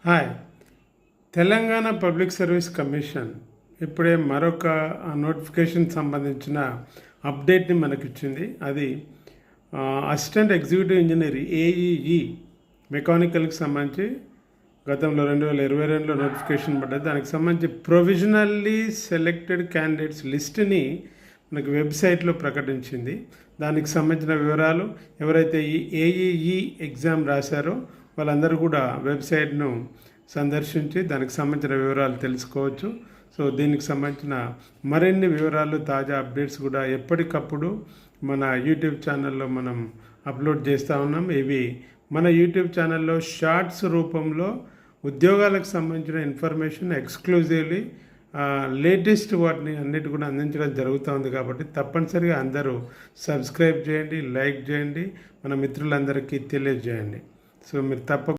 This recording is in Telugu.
Hi. Telangana public service commission ఇప్పుడే మరొక నోటిఫికేషన్ సంబంధించిన అప్డేట్ని మనకిచ్చింది. అది అసిస్టెంట్ ఎగ్జిక్యూటివ్ ఇంజనీర్ ఏఈఈ మెకానికల్కి సంబంధించి గతంలో 2022లో నోటిఫికేషన్ పడ్డది. దానికి సంబంధించి ప్రొవిజనల్లీ సెలెక్టెడ్ క్యాండిడేట్స్ లిస్ట్ని మనకి వెబ్సైట్లో ప్రకటించింది. దానికి సంబంధించిన వివరాలు ఎవరైతే ఈ ఏఈఈ ఎగ్జామ్ రాశారో వాళ్ళందరూ కూడా వెబ్సైట్ను సందర్శించి దానికి సంబంధించిన వివరాలు తెలుసుకోవచ్చు. సో దీనికి సంబంధించిన మరిన్ని వివరాలు, తాజా అప్డేట్స్ కూడా ఎప్పటికప్పుడు మన యూట్యూబ్ ఛానల్లో మనం అప్లోడ్ చేస్తూ ఉన్నాం. ఇవి మన యూట్యూబ్ ఛానల్లో షార్ట్స్ రూపంలో ఉద్యోగాలకు సంబంధించిన ఇన్ఫర్మేషన్ ఎక్స్క్లూజివ్లీ లేటెస్ట్ వాటిని అన్నిటి కూడా అందించడం జరుగుతూ ఉంది. కాబట్టి తప్పనిసరిగా అందరూ సబ్స్క్రైబ్ చేయండి, లైక్ చేయండి, మన మిత్రులందరికీ తెలియజేయండి. సో మీరు తప్పకుండా